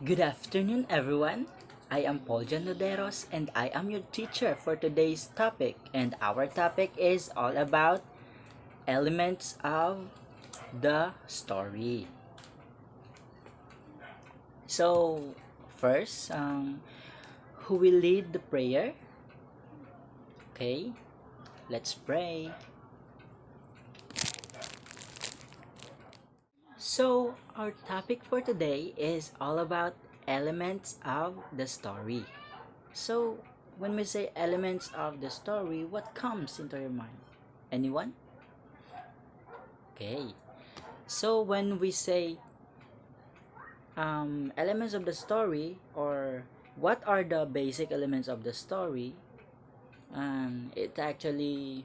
Good afternoon, everyone. I am Roderos and I am your teacher for today's topic. And our topic is all about elements of the story. So, first, who will lead the prayer? Okay, let's pray. So, our topic for today is all about elements of the story. So, when we say elements of the story, what comes into your mind? Anyone? Okay. So, when we say elements of the story, or what are the basic elements of the story, it actually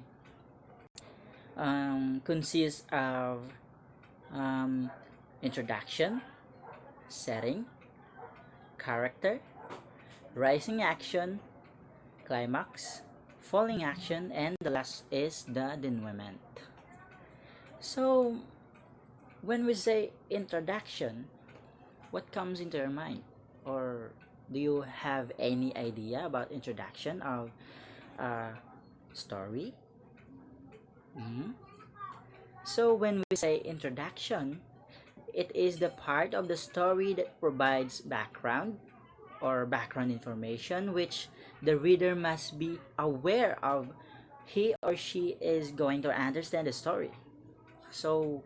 consists of um, introduction, setting, character, rising action, climax, falling action, and the last is the denouement. So, when we say introduction, what comes into your mind? Or do you have any idea about introduction of a story? Mhm. So, when we say introduction, it is the part of the story that provides background or background information which the reader must be aware of. He or she is going to understand the story. So,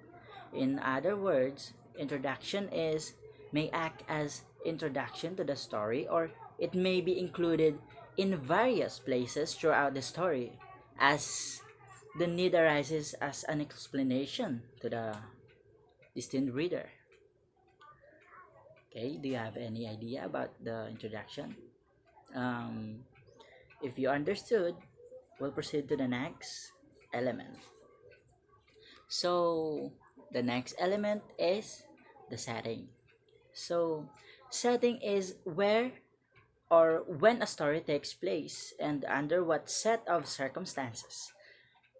in other words, introduction is may act as introduction to the story, or it may be included in various places throughout the story as the need arises as an explanation to the distant reader. Okay, do you have any idea about the introduction? Um, if you understood, we'll proceed to the next element. So, the next element is the setting. So, setting is where or when a story takes place and under what set of circumstances.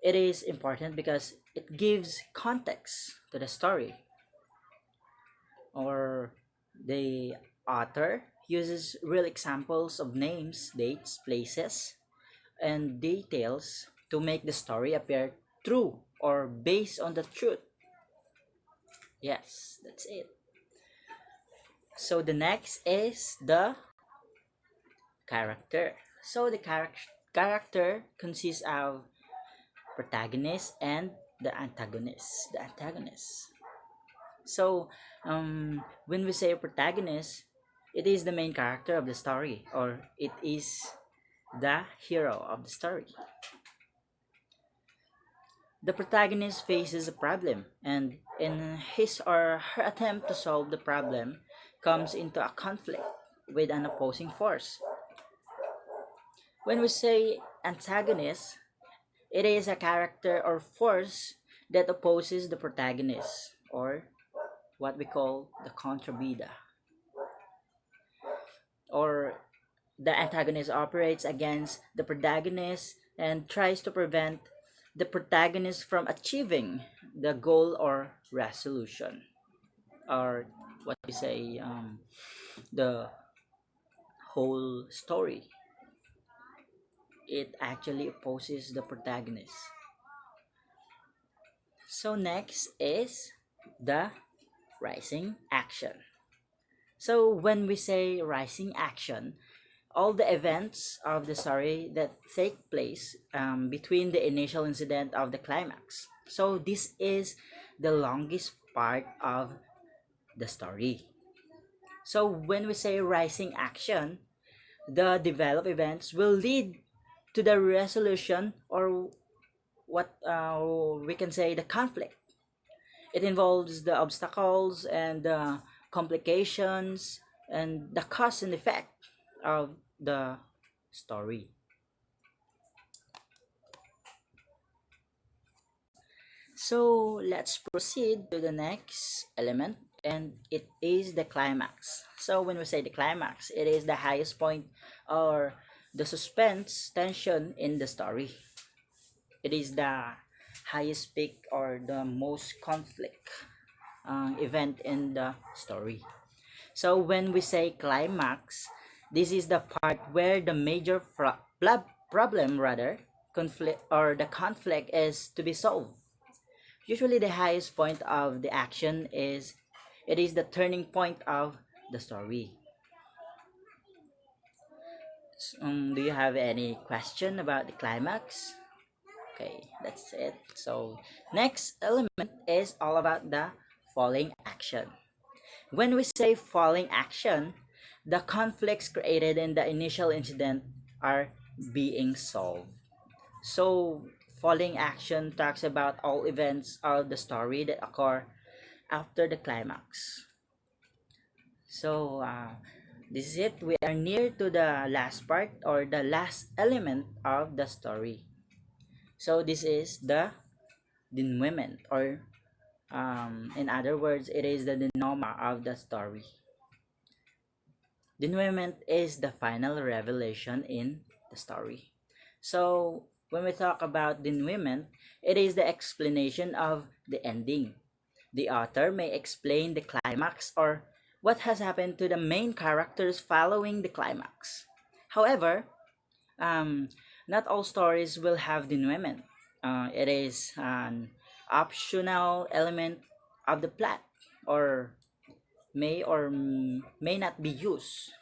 It is important because it gives context to the story, or the author uses real examples of names, dates, places, and details to make the story appear true or based on the truth. Yes, that's it. So the next is the character. So the character consists of protagonist and the antagonist. The antagonist. So when we say protagonist, it is the main character of the story, or it is the hero of the story. The protagonist faces a problem, and in his or her attempt to solve the problem, comes into a conflict with an opposing force. When we say antagonist, it is a character or force that opposes the protagonist, or what we call the contrabida. Or the antagonist operates against the protagonist and tries to prevent the protagonist from achieving the goal or resolution, or what we say, the whole story. It actually opposes the protagonist. So next is the rising action. So when we say rising action, all the events of the story that take place between the initial incident of the climax. So this is the longest part of the story. So when we say rising action, the developed events will lead to the resolution, or what we can say, the conflict. It involves the obstacles and the complications and the cause and effect of the story. So let's proceed to the next element, and it is the climax. So when we say the climax, it is the highest point or the suspense tension in the story. It is the highest peak or the most conflict event in the story. So when we say climax, this is the part where the major problem, rather, conflict or the conflict is to be solved. Usually the highest point of the action is it is the turning point of the story. Do you have any question about the climax? Okay, that's it. So next element is all about the falling action. When we say falling action, the conflicts created in the initial incident are being solved. So falling action talks about all events of the story that occur after the climax. So this is it. We are near to the last part or the last element of the story. So this is the denouement, or in other words, it is the denouement of the story. Denouement is the final revelation in the story. So when we talk about denouement, it is the explanation of the ending. The author may explain the climax or what has happened to the main characters following the climax. However, um, not all stories will have denouement. It is an optional element of the plot, or may not be used.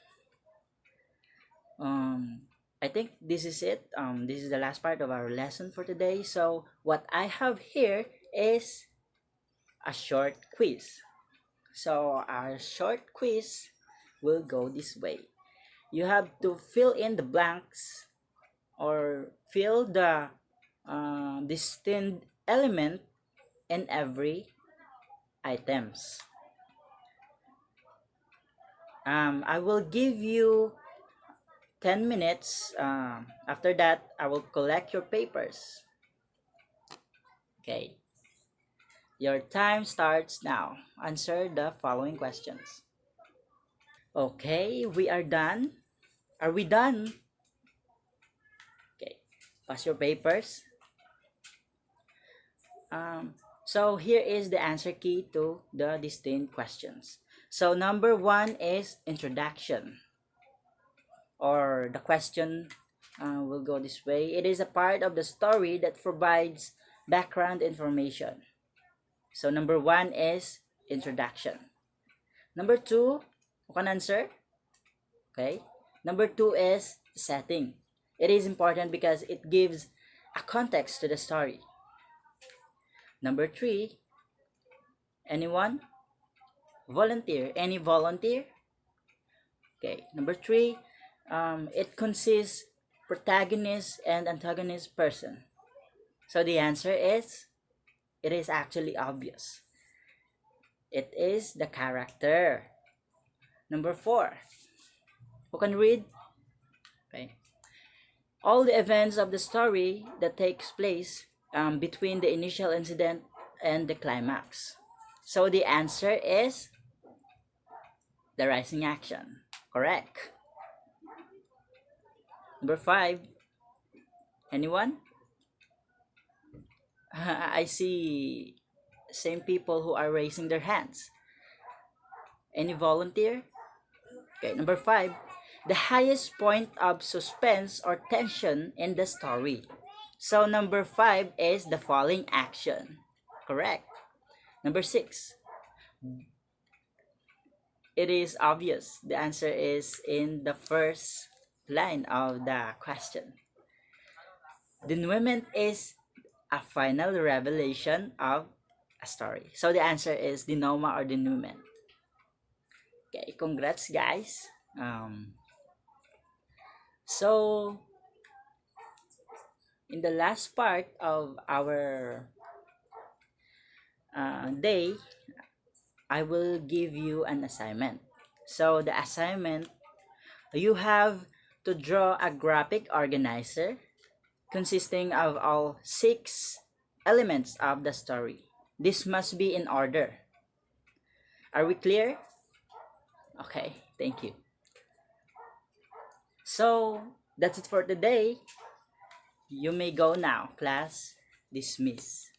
I think this is it. This is the last part of our lesson for today. So what I have here is a short quiz. So our short quiz will go this way. You have to fill in the blanks or fill the distinct element in every items. I will give you 10 minutes. After that, I will collect your papers. Okay. Your time starts now. Answer the following questions. Okay, we are done. Are we done? Okay. Pass your papers. So here is the answer key to the distinct questions. So number one is introduction, or the question will go this way. It is a part of the story that provides background information. So number one is introduction. Number two, who can answer? Okay. Number two is setting. It is important because it gives a context to the story. Number three, anyone? Volunteer. Any volunteer? Okay. Number three, it consists protagonist and antagonist person. So the answer is, it is actually obvious. It is the character. Number four, who can read? Okay. All the events of the story that takes place between the initial incident and the climax. So the answer is the rising action. Correct. Number five, anyone? I see same people who are raising their hands. Any volunteer? Okay, number five, the highest point of suspense or tension in the story. So number five is the falling action. Correct. Number six, it is obvious. The answer is in the first line of the question. Denouement is a final revelation of a story. So the answer is denouement or denouement. Okay, congrats guys. So in the last part of our day, I will give you an assignment. So the assignment, you have to draw a graphic organizer consisting of all 6 elements of the story. This must be in order. Are we clear? Okay, thank you. So that's it for today. You may go now. Class dismiss.